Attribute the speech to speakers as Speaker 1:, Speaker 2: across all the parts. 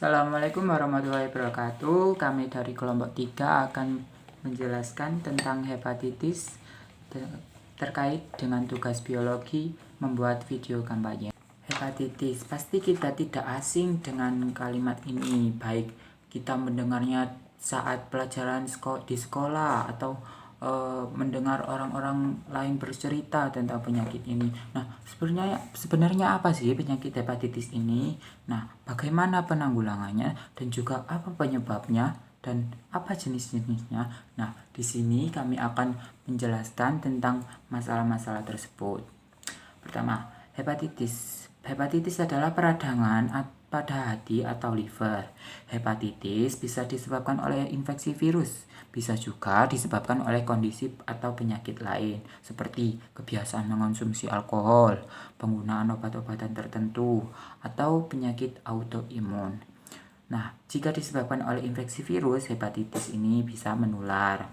Speaker 1: Assalamualaikum warahmatullahi wabarakatuh. Kami dari kelompok 3 akan menjelaskan tentang hepatitis terkait dengan tugas biologi membuat video kampanye. Hepatitis, pasti kita tidak asing dengan kalimat ini, baik kita mendengarnya saat pelajaran di sekolah atau mendengar orang-orang lain bercerita tentang penyakit ini. Nah, sebenarnya apa sih penyakit hepatitis ini? Nah, bagaimana penanggulangannya dan juga apa penyebabnya dan apa jenis-jenisnya? Nah, di sini kami akan menjelaskan tentang masalah-masalah tersebut. Pertama, hepatitis. Hepatitis adalah peradangan pada hati atau liver. Hepatitis bisa disebabkan oleh infeksi virus, bisa juga disebabkan oleh kondisi atau penyakit lain, seperti kebiasaan mengonsumsi alkohol, penggunaan obat-obatan tertentu, atau penyakit autoimun. Nah, jika disebabkan oleh infeksi virus, hepatitis ini bisa menular.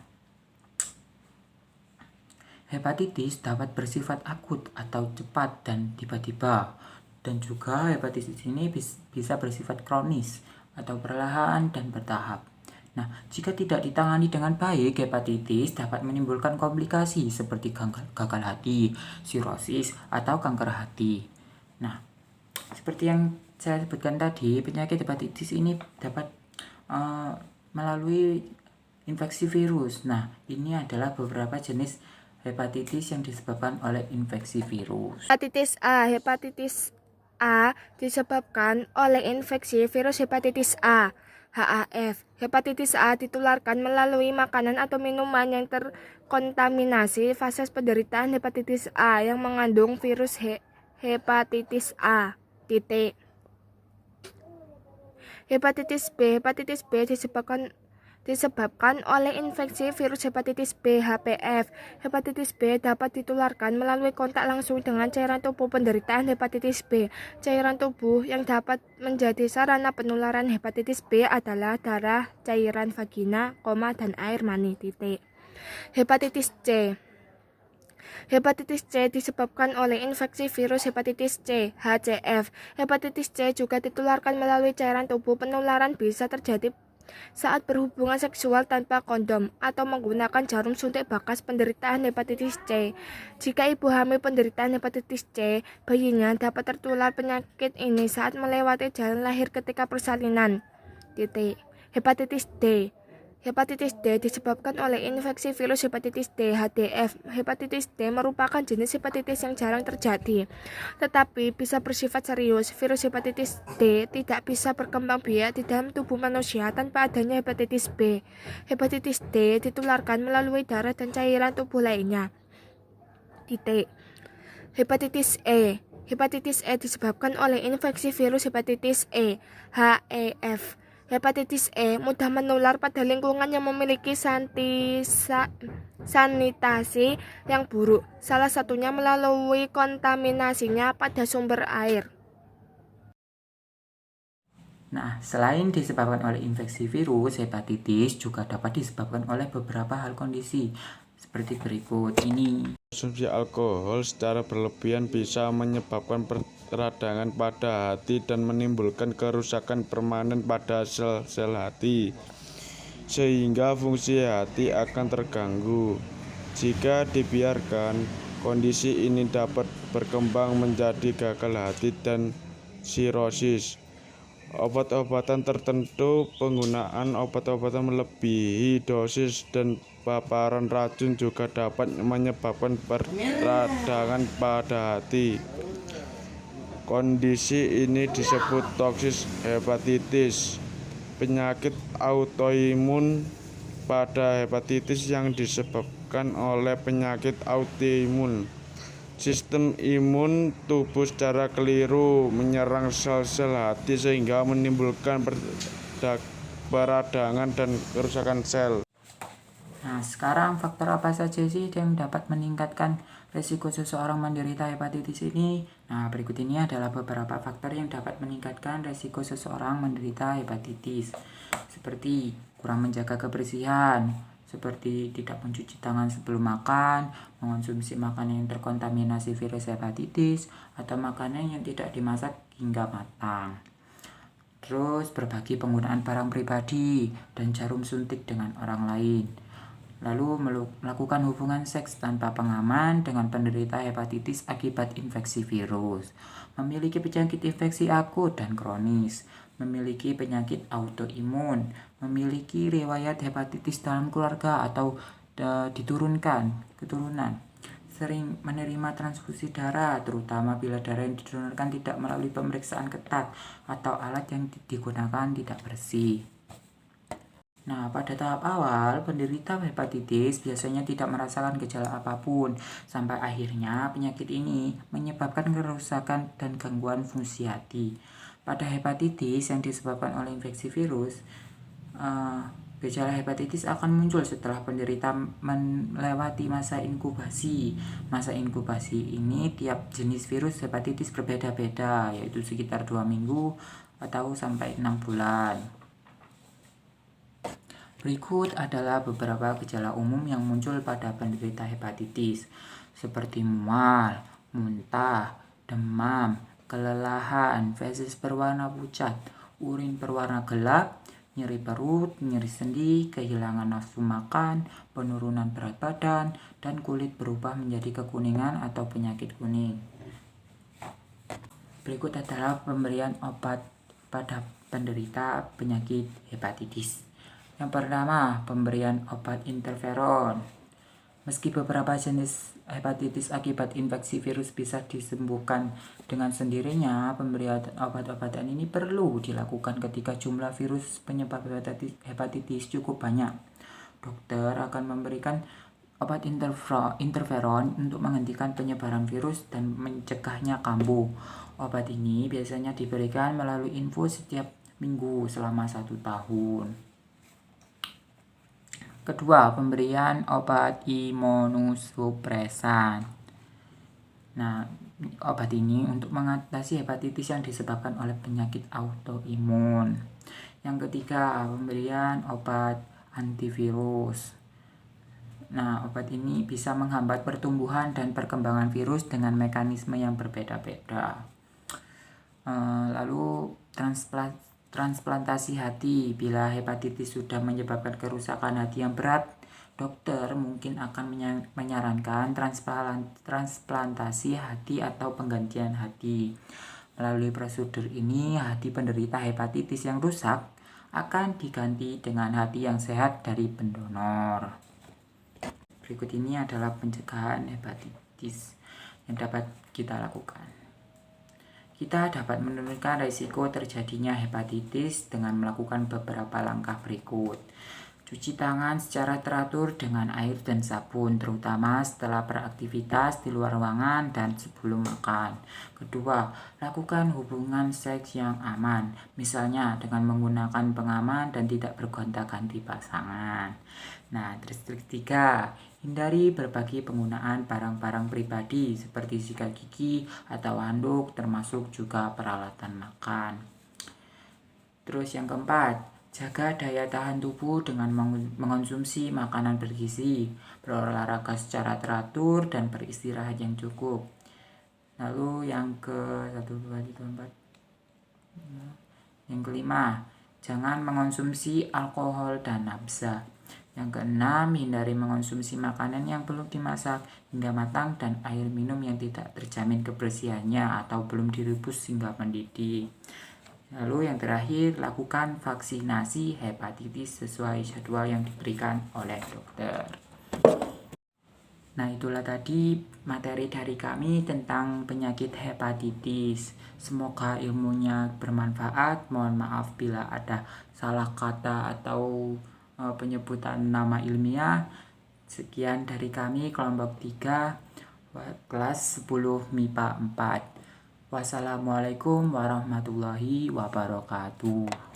Speaker 1: Hepatitis dapat bersifat akut atau cepat dan tiba-tiba. Dan juga hepatitis ini bisa bersifat kronis atau perlahan dan bertahap. Nah, jika tidak ditangani dengan baik, hepatitis dapat menimbulkan komplikasi seperti gagal hati, sirosis, atau kanker hati. Nah, seperti yang saya sebutkan tadi, penyakit hepatitis ini dapat melalui infeksi virus. Nah, ini adalah beberapa jenis hepatitis yang disebabkan oleh infeksi virus.
Speaker 2: Hepatitis A disebabkan oleh infeksi virus hepatitis A, HAF. Hepatitis A ditularkan melalui makanan atau minuman yang terkontaminasi. Fase penderitaan hepatitis A yang mengandung virus hepatitis A. Hepatitis B disebabkan oleh infeksi virus hepatitis B, HPV. Hepatitis B dapat ditularkan melalui kontak langsung dengan cairan tubuh penderita hepatitis B. Cairan tubuh yang dapat menjadi sarana penularan hepatitis B adalah darah, cairan vagina, dan air mani. Hepatitis C. Hepatitis C disebabkan oleh infeksi virus hepatitis C, HCV. Hepatitis C juga ditularkan melalui cairan tubuh. Penularan bisa terjadi saat berhubungan seksual tanpa kondom atau menggunakan jarum suntik bekas penderitaan hepatitis C. Jika ibu hamil penderitaan hepatitis C, bayinya dapat tertular penyakit ini saat melewati jalan lahir ketika persalinan. Hepatitis D. Hepatitis D disebabkan oleh infeksi virus hepatitis D, HDF. Hepatitis D merupakan jenis hepatitis yang jarang terjadi, tetapi bisa bersifat serius. Virus hepatitis D tidak bisa berkembang biak di dalam tubuh manusia tanpa adanya hepatitis B. Hepatitis D ditularkan melalui darah dan cairan tubuh lainnya. Hepatitis E. Hepatitis E disebabkan oleh infeksi virus hepatitis E, HEF. Hepatitis E mudah menular pada lingkungan yang memiliki sanitasi yang buruk, salah satunya melalui kontaminasinya pada sumber air.
Speaker 1: Nah, selain disebabkan oleh infeksi virus, hepatitis juga dapat disebabkan oleh beberapa hal kondisi seperti berikut ini.
Speaker 3: Konsumsi alkohol secara berlebihan bisa menyebabkan peradangan pada hati dan menimbulkan kerusakan permanen pada sel-sel hati, sehingga fungsi hati akan terganggu. Jika dibiarkan, kondisi ini dapat berkembang menjadi gagal hati dan sirosis. Obat-obatan tertentu, penggunaan obat-obatan melebihi dosis dan paparan racun juga dapat menyebabkan peradangan pada hati. Kondisi ini disebut toksis hepatitis. Penyakit autoimun pada hepatitis yang disebabkan oleh penyakit autoimun. Sistem imun tubuh secara keliru menyerang sel-sel hati sehingga menimbulkan peradangan dan kerusakan sel.
Speaker 1: Nah, sekarang faktor apa saja sih yang dapat meningkatkan risiko seseorang menderita hepatitis ini? Nah, berikut ini adalah beberapa faktor yang dapat meningkatkan risiko seseorang menderita hepatitis, seperti kurang menjaga kebersihan, seperti tidak mencuci tangan sebelum makan, mengonsumsi makanan yang terkontaminasi virus hepatitis, atau makanan yang tidak dimasak hingga matang. Terus berbagi penggunaan barang pribadi dan jarum suntik dengan orang lain. Lalu melakukan hubungan seks tanpa pengaman dengan penderita hepatitis akibat infeksi virus. Memiliki penyakit infeksi akut dan kronis. Memiliki penyakit autoimun. Memiliki riwayat hepatitis dalam keluarga atau keturunan. Sering menerima transfusi darah, terutama bila darah yang didonorkan tidak melalui pemeriksaan ketat atau alat yang digunakan tidak bersih. Nah, pada tahap awal, penderita hepatitis biasanya tidak merasakan gejala apapun, sampai akhirnya penyakit ini menyebabkan kerusakan dan gangguan fungsi hati. Pada hepatitis yang disebabkan oleh infeksi virus, gejala hepatitis akan muncul setelah penderita melewati masa inkubasi. Masa inkubasi ini tiap jenis virus hepatitis berbeda-beda, yaitu sekitar 2 minggu atau sampai 6 bulan. Berikut adalah beberapa gejala umum yang muncul pada penderita hepatitis, seperti mual, muntah, demam, kelelahan, feses berwarna pucat, urin berwarna gelap, nyeri perut, nyeri sendi, kehilangan nafsu makan, penurunan berat badan, dan kulit berubah menjadi kekuningan atau penyakit kuning. Berikut adalah pemberian obat pada penderita penyakit hepatitis. Yang pertama, pemberian obat interferon. Meski beberapa jenis hepatitis akibat infeksi virus bisa disembuhkan dengan sendirinya, pemberian obat-obatan ini perlu dilakukan ketika jumlah virus penyebab hepatitis cukup banyak. Dokter akan memberikan obat interferon untuk menghentikan penyebaran virus dan mencegahnya kambuh. Obat ini biasanya diberikan melalui infus setiap minggu selama 1 tahun. Kedua, pemberian obat imunosupresan. Nah, obat ini untuk mengatasi hepatitis yang disebabkan oleh penyakit autoimun. Yang ketiga, pemberian obat antivirus. Nah, obat ini bisa menghambat pertumbuhan dan perkembangan virus dengan mekanisme yang berbeda-beda. Lalu transplantasi hati. Bila hepatitis sudah menyebabkan kerusakan hati yang berat, dokter mungkin akan menyarankan transplantasi hati atau penggantian hati. Melalui prosedur ini, hati penderita hepatitis yang rusak akan diganti dengan hati yang sehat dari pendonor. Berikut ini adalah pencegahan hepatitis yang dapat kita lakukan. Kita dapat menurunkan risiko terjadinya hepatitis dengan melakukan beberapa langkah berikut. Cuci tangan secara teratur dengan air dan sabun, terutama setelah beraktivitas di luar ruangan dan sebelum makan. Kedua, lakukan hubungan seks yang aman, misalnya dengan menggunakan pengaman dan tidak bergonta-ganti pasangan. Nah, terus ketiga, hindari berbagi penggunaan barang-barang pribadi seperti sikat gigi atau handuk, termasuk juga peralatan makan. Terus yang keempat, jaga daya tahan tubuh dengan mengonsumsi makanan bergizi, berolahraga secara teratur, dan beristirahat yang cukup. Lalu yang yang kelima, jangan mengonsumsi alkohol dan nafsa. Yang keenam, hindari mengonsumsi makanan yang belum dimasak hingga matang dan air minum yang tidak terjamin kebersihannya atau belum direbus hingga mendidih. Lalu yang terakhir, lakukan vaksinasi hepatitis sesuai jadwal yang diberikan oleh dokter. Nah, itulah tadi materi dari kami tentang penyakit hepatitis. Semoga ilmunya bermanfaat. Mohon maaf bila ada salah kata atau penyebutan nama ilmiah. Sekian dari kami kelompok 3 kelas 10 MIPA 4. Wassalamualaikum warahmatullahi wabarakatuh.